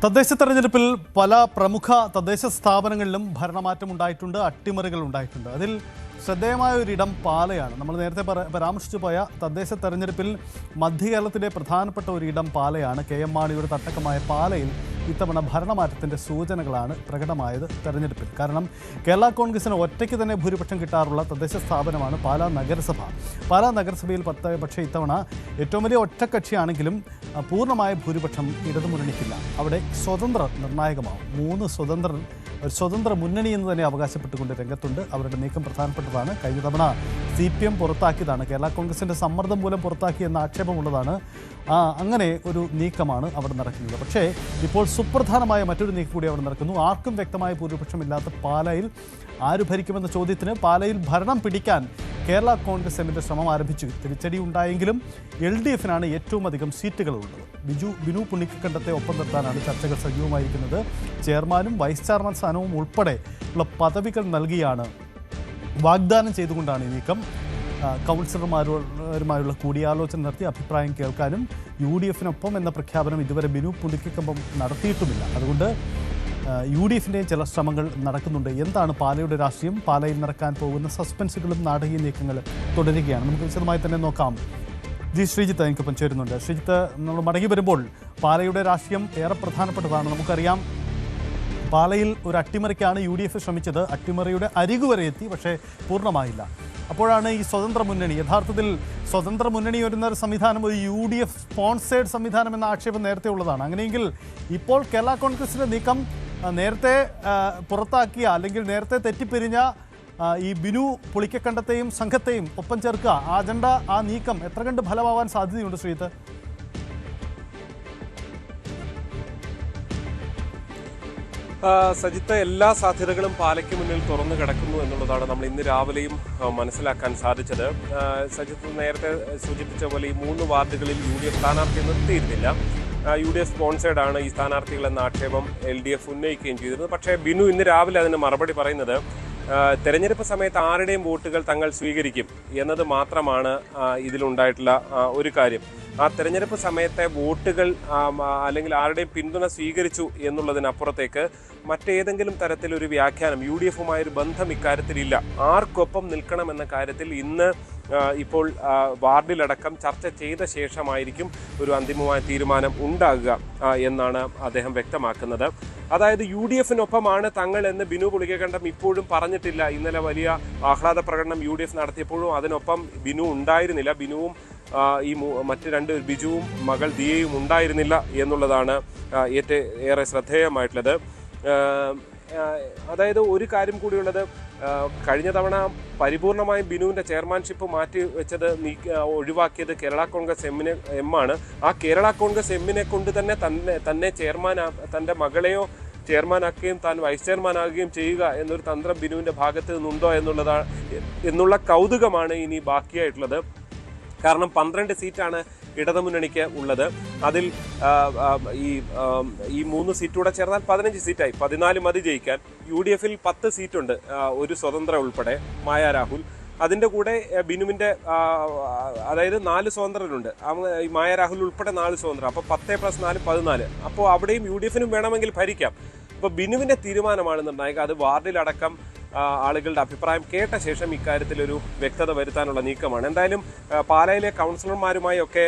തദ്ദേശ തെരഞ്ഞെടുപ്പിൽ പല പ്രമുഖ തദ്ദേശ സ്ഥാപനങ്ങളിലും ഭരണമാറ്റം ഉണ്ടായിട്ടുണ്ട്, അട്ടിമറികൾ ഉണ്ടായിട്ടുണ്ട്. അതിൽ ശ്രദ്ധേയമായ ഒരിടം പാലയാണ്. നമ്മൾ നേരത്തെ പരാമർശിച്ചു പോയ തദ്ദേശ തെരഞ്ഞെടുപ്പിൽ മധ്യകേരളത്തിലെ പ്രധാനപ്പെട്ട ഒരിടം പാലയാണ്. KM മാണിയുടെ തട്ടകമായ പാലയിൽ ഇത്തവണ ഭരണമാറ്റത്തിൻ്റെ സൂചനകളാണ് പ്രകടമായത് തെരഞ്ഞെടുപ്പിൽ. കാരണം കേരള കോൺഗ്രസിന് ഒറ്റയ്ക്ക് തന്നെ ഭൂരിപക്ഷം കിട്ടാറുള്ള തദ്ദേശ സ്ഥാപനമാണ് പാലാ നഗരസഭ. പാലാ നഗരസഭയിൽ പക്ഷേ ഇത്തവണ ഏറ്റവും വലിയ ഒറ്റക്കക്ഷിയാണെങ്കിലും പൂർണ്ണമായ ഭൂരിപക്ഷം ഇടതുമുന്നണിക്കില്ല. അവിടെ സ്വതന്ത്ര നിർണായകമാവും. 3 ഒരു സ്വതന്ത്ര മുന്നണി എന്ന് തന്നെ അവകാശപ്പെട്ടുകൊണ്ട് രംഗത്തുണ്ട്. അവരുടെ നീക്കം പ്രധാനപ്പെട്ടതാണ്. കഴിഞ്ഞ തവണ CPM പുറത്താക്കിയതാണ്, കേരള കോൺഗ്രസിൻ്റെ സമ്മർദ്ദം മൂലം പുറത്താക്കിയെന്ന ആക്ഷേപമുള്ളതാണ്. അങ്ങനെ ഒരു നീക്കമാണ് അവിടെ നടക്കുന്നത്. പക്ഷേ ഇപ്പോൾ സുപ്രധാനമായ മറ്റൊരു നീക്കം കൂടി അവിടെ നടക്കുന്നു. ആർക്കും വ്യക്തമായ ഭൂരിപക്ഷമില്ലാത്ത പാലയിൽ ആര് ഭരിക്കുമെന്ന ചോദ്യത്തിന് പാലയിൽ ഭരണം പിടിക്കാൻ കേരള കോൺഗ്രസ് എമ്മിൻ്റെ ശ്രമം ആരംഭിച്ചു. തിരിച്ചടി ഉണ്ടായെങ്കിലും LDFനാണ് ഏറ്റവും അധികം സീറ്റുകളുള്ളത്. ബിനു പുളിക്കക്കണ്ടത്തെ ഒപ്പം നിർത്താനാണ് ചർച്ചകൾ സജീവമായിരിക്കുന്നത്. ചെയർമാനും വൈസ് ചെയർമാൻ സ്ഥാനവും ഉൾപ്പെടെ ഉള്ള പദവികൾ നൽകിയാണ്, വാഗ്ദാനം ചെയ്തുകൊണ്ടാണ് ഈ നീക്കം. കൗൺസിലർമാരുമായുള്ള കൂടിയാലോചന നടത്തി അഭിപ്രായം കേൾക്കാനും UDFനൊപ്പം എന്ന പ്രഖ്യാപനം ഇതുവരെ ബിനു പുളിക്കക്കമ്പം നടത്തിയിട്ടുമില്ല. അതുകൊണ്ട് UDFിൻ്റെയും ചില ശ്രമങ്ങൾ നടക്കുന്നുണ്ട്. എന്താണ് പാലയുടെ രാഷ്ട്രീയം? പാലയിൽ നടക്കാൻ പോകുന്ന സസ്പെൻസുകളും നാടകീയ നീക്കങ്ങളും തുടരുകയാണ്. നമുക്ക് വിശദമായി തന്നെ നോക്കാം. ശ്രീജിത്ത് എനിക്കൊപ്പം ചേരുന്നുണ്ട്. ശ്രീജിത്ത്, നമ്മൾ മടങ്ങി വരുമ്പോൾ പാലയുടെ രാഷ്ട്രീയം ഏറെ പ്രധാനപ്പെട്ടതാണ്. നമുക്കറിയാം, പാലയിൽ ഒരു അട്ടിമറിക്കാണ് UDF ശ്രമിച്ചത്. അട്ടിമറിയുടെ അരികുവരെ എത്തി, പക്ഷേ പൂർണ്ണമായില്ല. അപ്പോഴാണ് ഈ സ്വതന്ത്ര മുന്നണി, യഥാർത്ഥത്തിൽ സ്വതന്ത്ര മുന്നണി വരുന്ന ഒരു സംവിധാനം ഒരു UDF സ്പോൺസേഡ് സംവിധാനം എന്ന ആക്ഷേപം നേരത്തെ ഉള്ളതാണ്. അങ്ങനെയെങ്കിൽ ഇപ്പോൾ കേരള കോൺഗ്രസിൻ്റെ നീക്കം നേരത്തെ പുറത്താക്കിയ അല്ലെങ്കിൽ നേരത്തെ തെറ്റിപ്പിരിഞ്ഞ ഈ ബിനു പുളിക്കക്കണ്ടത്തെയും സംഘത്തെയും ഒപ്പം ചേർക്കുക, ആ അജണ്ട, ആ നീക്കം എത്ര കണ്ട് ഫലമാവാൻ സാധ്യതയുണ്ട് ശ്രീജിത്ത്? സജിത്ത്, എല്ലാ സാധ്യതകളും പാലയ്ക്ക് മുന്നിൽ തുറന്നു കിടക്കുന്നു എന്നുള്ളതാണ് നമ്മൾ ഇന്ന് രാവിലെയും മനസ്സിലാക്കാൻ സാധിച്ചത്. സജിത്ത് നേരത്തെ സൂചിപ്പിച്ച പോലെ ഈ 3 വാർഡുകളിൽ UDF സ്ഥാനാർത്ഥിയെ നിർത്തിയിരുന്നില്ല. UDF സ്പോൺസേഡാണ് ഈ സ്ഥാനാർത്ഥികൾ എന്ന ആക്ഷേപം LDF ഉന്നയിക്കുകയും ചെയ്തിരുന്നത്. പക്ഷേ ബിനു ഇന്ന് രാവിലെ അതിന് മറുപടി പറയുന്നത് തെരഞ്ഞെടുപ്പ് സമയത്ത് ആരുടെയും വോട്ടുകൾ തങ്ങൾ സ്വീകരിക്കും എന്നത് മാത്രമാണ് ഇതിലുണ്ടായിട്ടുള്ള ഒരു കാര്യം. ആ തെരഞ്ഞെടുപ്പ് സമയത്തെ വോട്ടുകൾ അല്ലെങ്കിൽ ആരുടെയും പിന്തുണ സ്വീകരിച്ചു എന്നുള്ളതിനപ്പുറത്തേക്ക് മറ്റേതെങ്കിലും തരത്തിലൊരു വ്യാഖ്യാനം UDFുമായൊരു ബന്ധം ഇക്കാര്യത്തിലില്ല. ആർക്കൊപ്പം നിൽക്കണമെന്ന കാര്യത്തിൽ ഇന്ന് ഇപ്പോൾ വാർഡിലടക്കം ചർച്ച ചെയ്ത ശേഷമായിരിക്കും ഒരു അന്തിമമായ തീരുമാനം ഉണ്ടാകുക എന്നാണ് അദ്ദേഹം വ്യക്തമാക്കുന്നത്. അതായത് UDFനൊപ്പമാണ് തങ്ങൾ എന്ന് ബിനു പുളിക്കക്കണ്ടം ഇപ്പോഴും പറഞ്ഞിട്ടില്ല. ഇന്നലെ വലിയ ആഹ്ലാദ പ്രകടനം UDF നടത്തിയപ്പോഴും അതിനൊപ്പം ബിനു ഉണ്ടായിരുന്നില്ല. ബിനുവും ഈ മറ്റ് 2 ബിജുവും മകൾ ദിയയും ഉണ്ടായിരുന്നില്ല എന്നുള്ളതാണ് ഏറെ ശ്രദ്ധേയമായിട്ടുള്ളത്. അതായത് ഒരു കാര്യം കൂടിയുള്ളത്, കഴിഞ്ഞ തവണ പരിപൂർണമായും ബിനുവിൻ്റെ ചെയർമാൻഷിപ്പ് മാറ്റി വെച്ചത് ഒഴിവാക്കിയത് കേരള കോൺഗ്രസ് എമ്മാണ്. ആ കേരള കോൺഗ്രസ് എമ്മിനെ കൊണ്ട് തന്നെ തൻ്റെ മകളെയോ ചെയർമാനാക്കുകയും താൻ വൈസ് ചെയർമാനാകുകയും ചെയ്യുക എന്നൊരു തന്ത്രം ബിനുവിൻ്റെ ഭാഗത്ത് നിന്നുണ്ടോ എന്നുള്ള കൗതുകമാണ് ഇനി ബാക്കിയായിട്ടുള്ളത്. കാരണം 12 സീറ്റാണ് ഇടതുമുന്നണിക്ക് ഉള്ളത്. അതിൽ ഈ 3 സീറ്റൂടെ ചേർന്നാൽ 15 സീറ്റായി. 14 മതി ജയിക്കാൻ. UDFിൽ 10 സീറ്റുണ്ട്, ഒരു സ്വതന്ത്ര ഉൾപ്പെടെ, മായ രാഹുൽ. അതിൻ്റെ കൂടെ ബിനുവിൻ്റെ അതായത് 4 സ്വതന്ത്രരുണ്ട്. ഈ മായ രാഹുൽ ഉൾപ്പെടെ 4 സ്വതന്ത്രം. അപ്പോൾ 10 + 4 14. അപ്പോൾ അവിടെയും UDFിനും വേണമെങ്കിൽ ഭരിക്കാം. അപ്പോൾ ബിനുവിൻ്റെ തീരുമാനമാണ് നിർണായകം. അത് വാർഡിലടക്കം ആളുകളുടെ അഭിപ്രായം കേട്ട ശേഷം ഇക്കാര്യത്തിലൊരു വ്യക്തത വരുത്താനുള്ള നീക്കമാണ്. എന്തായാലും പാലയിലെ കൗൺസിലർമാരുമായി ഒക്കെ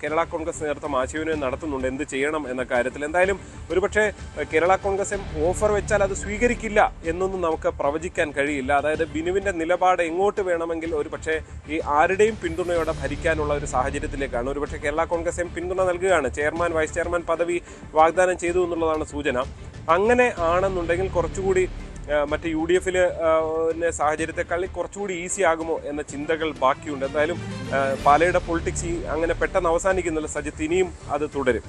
കേരള കോൺഗ്രസ് നേതൃത്വം ആശയവിനിമയം നടത്തുന്നുണ്ട് എന്ത് ചെയ്യണം എന്ന കാര്യത്തിൽ. എന്തായാലും ഒരുപക്ഷെ കേരള കോൺഗ്രസ് ഓഫർ വെച്ചാൽ അത് സ്വീകരിക്കില്ല എന്നൊന്നും നമുക്ക് പ്രവചിക്കാൻ കഴിയില്ല. അതായത് ബിനുവിൻ്റെ നിലപാട് എങ്ങോട്ട് വേണമെങ്കിൽ ഒരുപക്ഷെ ഈ ആരുടെയും പിന്തുണയോടെ ഭരിക്കാനുള്ള ഒരു സാഹചര്യത്തിലേക്കാണ്. ഒരുപക്ഷെ കേരള കോൺഗ്രസ് പിന്തുണ നൽകുകയാണ്. ചെയർമാൻ വൈസ് ചെയർമാൻ പദവി വാഗ്ദാനം ചെയ്തു എന്നുള്ളതാണ് സൂചന. അങ്ങനെ ആണെന്നുണ്ടെങ്കിൽ കുറച്ചുകൂടി മറ്റ് UDFിലെ സാഹചര്യത്തെക്കാൾ കുറച്ചുകൂടി ഈസി ആകുമോ എന്ന ചിന്തകൾ ബാക്കിയുണ്ട്. എന്തായാലും പാലയുടെ പൊളിറ്റിക്സ് അങ്ങനെ പെട്ടെന്ന് അവസാനിക്കുന്നില്ല സജിത്ത്, ഇനിയും അത് തുടരും.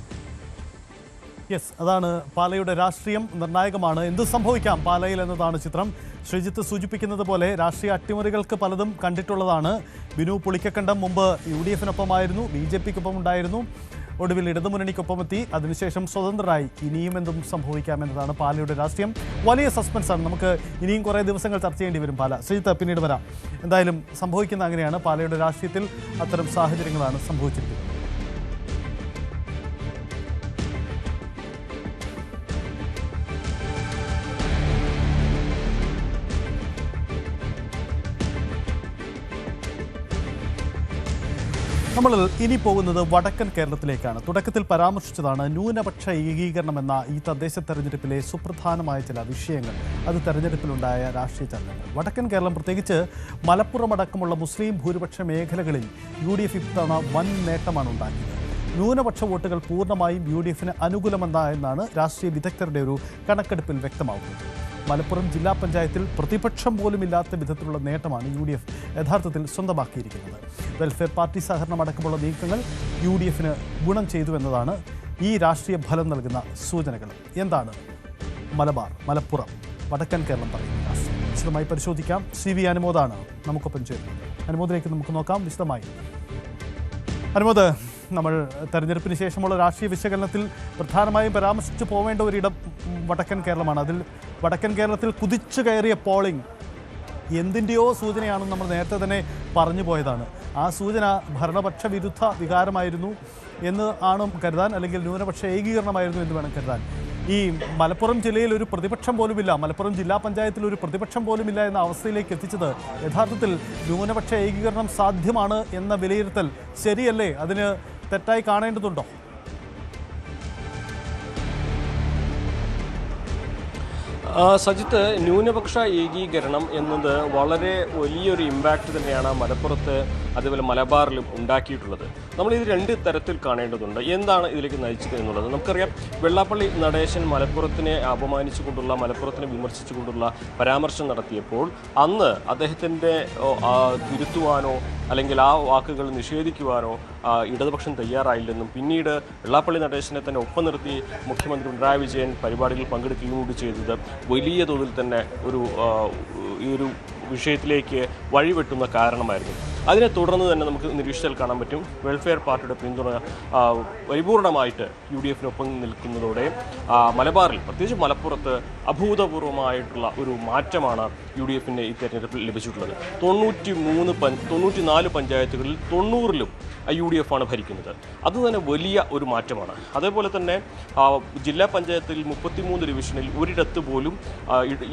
അതാണ് പാലയുടെ രാഷ്ട്രീയം, നിർണായകമാണ്. എന്ത് സംഭവിക്കാം പാലയിൽ എന്നതാണ് ചിത്രം. ശ്രീജിത്ത് സൂചിപ്പിക്കുന്നത് പോലെ രാഷ്ട്രീയ അട്ടിമറികൾക്ക് പലതും കണ്ടിട്ടുള്ളതാണ്. ബിനു പുളിക്കക്കണ്ടം മുമ്പ് UDFനൊപ്പമായിരുന്നു, BJPക്കൊപ്പം ഉണ്ടായിരുന്നു, ഒടുവിൽ ഇടതുമുന്നണിക്കൊപ്പമെത്തി, അതിനുശേഷം സ്വതന്ത്രരായി. ഇനിയും എന്തും സംഭവിക്കാമെന്നതാണ് പാലയുടെ രാഷ്ട്രീയം. വലിയ സസ്പെൻസാണ്. നമുക്ക് ഇനിയും കുറേ ദിവസങ്ങൾ ചർച്ച ചെയ്യേണ്ടി വരും പാല. ശ്രീജിത്ത്, പിന്നീട് വരാം. എന്തായാലും സംഭവിക്കുന്ന അങ്ങനെയാണ്. പാലയുടെ രാഷ്ട്രീയത്തിൽ അത്തരം സാഹചര്യങ്ങളാണ് സംഭവിച്ചിരിക്കുന്നത്. നമ്മൾ ഇനി പോകുന്നത് വടക്കൻ കേരളത്തിലേക്കാണ്. തുടക്കത്തിൽ പരാമർശിച്ചതാണ് ന്യൂനപക്ഷ ഏകീകരണം എന്ന ഈ തദ്ദേശ തെരഞ്ഞെടുപ്പിലെ സുപ്രധാനമായ ചില വിഷയങ്ങൾ. അത് തെരഞ്ഞെടുപ്പിലുണ്ടായ രാഷ്ട്രീയ ചലനങ്ങൾ. വടക്കൻ കേരളം, പ്രത്യേകിച്ച് മലപ്പുറം അടക്കമുള്ള മുസ്ലിം ഭൂരിപക്ഷ മേഖലകളിൽ UDF ഇത്തവണ വൻ നേട്ടമാണ് ഉണ്ടാക്കിയത്. ന്യൂനപക്ഷ വോട്ടുകൾ പൂർണ്ണമായും UDFന് അനുകൂലമെന്നാണ് രാഷ്ട്രീയ വിദഗ്ധരുടെ ഒരു കണക്കെടുപ്പിൽ വ്യക്തമാവുന്നത്. മലപ്പുറം ജില്ലാ പഞ്ചായത്തിൽ പ്രതിപക്ഷം പോലും ഇല്ലാത്ത വിധത്തിലുള്ള നേട്ടമാണ് UDF യഥാർത്ഥത്തിൽ സ്വന്തമാക്കിയിരിക്കുന്നത്. വെൽഫെയർ പാർട്ടി സഹകരണം അടക്കമുള്ള നീക്കങ്ങൾ UDFന് ഗുണം ചെയ്തു എന്നതാണ് ഈ രാഷ്ട്രീയ ഫലം നൽകുന്ന സൂചനകൾ. എന്താണ് മലപ്പുറം, വടക്കൻ കേരളം പറയുന്നത് രാഷ്ട്രീയം? വിശദമായി പരിശോധിക്കാം. CV അനുമോദാണ് നമുക്കൊപ്പം ചേരുന്നത്. അനുമോദിലേക്ക് നമുക്ക് നോക്കാം വിശദമായി. അനുമോദ്, നമ്മൾ തെരഞ്ഞെടുപ്പിന് ശേഷമുള്ള രാഷ്ട്രീയ വിശകലനത്തിൽ പ്രധാനമായും പരാമർശിച്ചു പോവേണ്ട ഒരിടം വടക്കൻ കേരളമാണ്. അതിൽ വടക്കൻ കേരളത്തിൽ കുതിച്ചു കയറിയ പോളിംഗ് എന്തിൻ്റെയോ സൂചനയാണെന്ന് നമ്മൾ നേരത്തെ തന്നെ പറഞ്ഞു പോയതാണ്. ആ സൂചന ഭരണപക്ഷ വിരുദ്ധ വികാരമായിരുന്നു എന്ന് ആണ് കരുതാൻ, അല്ലെങ്കിൽ ന്യൂനപക്ഷ ഏകീകരണമായിരുന്നു എന്ന് വേണം കരുതാൻ. ഈ മലപ്പുറം ജില്ലയിൽ ഒരു പ്രതിപക്ഷം പോലുമില്ല, മലപ്പുറം ജില്ലാ പഞ്ചായത്തിൽ ഒരു പ്രതിപക്ഷം പോലുമില്ല എന്ന അവസ്ഥയിലേക്ക് എത്തിച്ചത് യഥാർത്ഥത്തിൽ ന്യൂനപക്ഷ ഏകീകരണം സാധ്യമാണ് എന്ന വിലയിരുത്തൽ ശരിയല്ലേ? അതിന് തെറ്റായി കാണേണ്ടതുണ്ടോ? സജിത്ത്, ന്യൂനപക്ഷ ഏകീകരണം എന്നത് വളരെ വലിയൊരു ഇമ്പാക്റ്റ് തന്നെയാണ് മലപ്പുറത്ത് അതുപോലെ മലബാറിലും ഉണ്ടാക്കിയിട്ടുള്ളത്. നമ്മളിത് രണ്ട് തരത്തിൽ കാണേണ്ടതുണ്ട്. എന്താണ് ഇതിലേക്ക് നയിച്ചത് എന്നുള്ളത് നമുക്കറിയാം. വെള്ളാപ്പള്ളി നടേശൻ മലപ്പുറത്തിനെ അപമാനിച്ചുകൊണ്ടുള്ള, മലപ്പുറത്തിനെ വിമർശിച്ചുകൊണ്ടുള്ള പരാമർശം നടത്തിയപ്പോൾ അന്ന് അദ്ദേഹത്തിൻ്റെ തിരുത്തുവാനോ അല്ലെങ്കിൽ ആ വാക്കുകൾ നിഷേധിക്കുവാനോ ഇടതുപക്ഷം തയ്യാറായില്ലെന്നും, പിന്നീട് വെള്ളാപ്പള്ളി നടേശനെ തന്നെ ഒപ്പം നിർത്തി മുഖ്യമന്ത്രി പിണറായി വിജയൻ പരിപാടികളിൽ പങ്കെടുക്കുകയും കൂടി ചെയ്തത് വലിയ തോതിൽ തന്നെ ഈ ഒരു വിഷയത്തിലേക്ക് വഴിവെട്ടുന്ന കാരണമായിരുന്നു. അതിനെ തുടർന്ന് തന്നെ നമുക്ക് നിരീക്ഷിച്ചാൽ കാണാൻ പറ്റും, വെൽഫെയർ പാർട്ടിയുടെ പിന്തുണ പരിപൂർണമായിട്ട് UDFനൊപ്പം നിൽക്കുന്നതോടെ മലബാറിൽ, പ്രത്യേകിച്ച് മലപ്പുറത്ത് അഭൂതപൂർവമായിട്ടുള്ള ഒരു മാറ്റമാണ് UDFന് ഈ തെരഞ്ഞെടുപ്പിൽ ലഭിച്ചിട്ടുള്ളത്. 94 പഞ്ചായത്തുകളിൽ 90ലും UDF ആണ് ഭരിക്കുന്നത്. അതുതന്നെ വലിയ ഒരു മാറ്റമാണ്. അതേപോലെ തന്നെ ജില്ലാ പഞ്ചായത്തിൽ 33 ഡിവിഷനിൽ ഒരിടത്ത് പോലും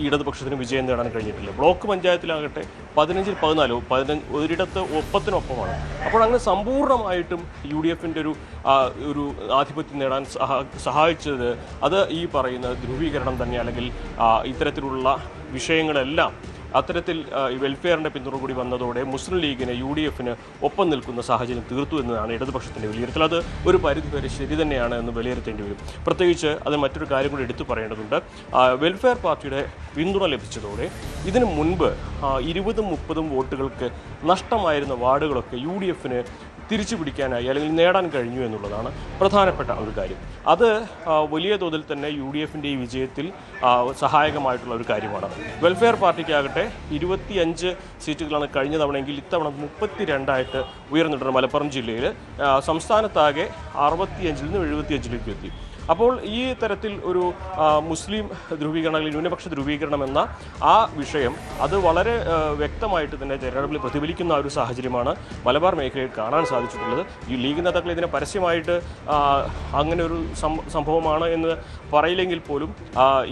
ഇടതുപക്ഷത്തിന് വിജയം നേടാൻ കഴിഞ്ഞിട്ടില്ല. ബ്ലോക്ക് പഞ്ചായത്തിലാകട്ടെ 15-ൽ 14, ഒരിടത്ത് ഒപ്പത്തിനൊപ്പമാണ്. അപ്പോൾ അങ്ങനെ സമ്പൂർണ്ണമായിട്ടും UDFൻ്റെ ഒരു ആധിപത്യം നേടാൻ സഹായിച്ചത് അത് ഈ പറയുന്ന ധ്രുവീകരണം തന്നെ, അല്ലെങ്കിൽ ഇത്തരത്തിലുള്ള വിഷയങ്ങളെല്ലാം അത്തരത്തിൽ വെൽഫെയറിൻ്റെ പിന്തുണ കൂടി വന്നതോടെ മുസ്ലിം ലീഗിന് UDFന് ഒപ്പം നിൽക്കുന്ന സാഹചര്യം തീർത്തു എന്നതാണ് ഇടതുപക്ഷത്തിൻ്റെ വിലയിരുത്തൽ. അത് ഒരു പരിധിവരെ ശരി തന്നെയാണ് എന്ന് വിലയിരുത്തേണ്ടി വരും. പ്രത്യേകിച്ച് അത് മറ്റൊരു കാര്യം കൂടി എടുത്തു പറയേണ്ടതുണ്ട്. വെൽഫെയർ പാർട്ടിയുടെ പിന്തുണ ലഭിച്ചതോടെ ഇതിനു മുൻപ് 20-30 വോട്ടുകൾക്ക് നഷ്ടമായിരുന്ന വാർഡുകളൊക്കെ UDFന് തിരിച്ചു പിടിക്കാനായി അല്ലെങ്കിൽ നേടാൻ കഴിഞ്ഞു എന്നുള്ളതാണ് പ്രധാനപ്പെട്ട ഒരു കാര്യം. അത് വലിയ തോതിൽ തന്നെ UDFൻ്റെ ഈ വിജയത്തിൽ സഹായകമായിട്ടുള്ള ഒരു കാര്യമാണ്. വെൽഫെയർ പാർട്ടിക്കാകട്ടെ 25 സീറ്റുകളാണ് കഴിഞ്ഞ തവണയെങ്കിൽ ഇത്തവണ 32 ഉയർന്നിട്ടുണ്ട്. മലപ്പുറം ജില്ലയിൽ സംസ്ഥാനത്താകെ 65-ൽ നിന്ന് 75-ലേക്ക് എത്തി. അപ്പോൾ ഈ തരത്തിൽ ഒരു മുസ്ലിം ധ്രുവീകരണം അല്ലെങ്കിൽ ന്യൂനപക്ഷ ധ്രുവീകരണം എന്ന ആ വിഷയം അത് വളരെ വ്യക്തമായിട്ട് തന്നെ തെരഞ്ഞെടുപ്പിൽ പ്രതിഫലിക്കുന്ന ഒരു സാഹചര്യമാണ് മലബാർ മേഖലയിൽ കാണാൻ സാധിച്ചിട്ടുള്ളത്. ഈ ലീഗ് നേതാക്കൾ ഇതിനെ പരസ്യമായിട്ട് അങ്ങനെ ഒരു സംഭവമാണ് എന്ന് പറയില്ലെങ്കിൽ പോലും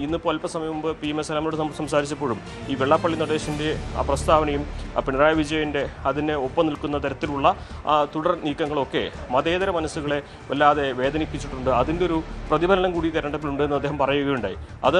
ഇന്നിപ്പോൾ അല്പസമയം മുമ്പ് PM സലാമിനോട് സംസാരിച്ചപ്പോഴും ഈ വെള്ളാപ്പള്ളി നടേശൻ്റെ ആ പ്രസ്താവനയും പിണറായി വിജയൻ്റെ അതിനെ ഒപ്പം നിൽക്കുന്ന തരത്തിലുള്ള തുടർ നീക്കങ്ങളൊക്കെ മതേതര മനസ്സുകളെ വല്ലാതെ വേദനിപ്പിച്ചിട്ടുണ്ട്. അതിൻ്റെ ഒരു പ്രതിഫലനം കൂടി തെരഞ്ഞെടുപ്പിലുണ്ടെന്ന് അദ്ദേഹം പറയുകയുണ്ടായി. അത്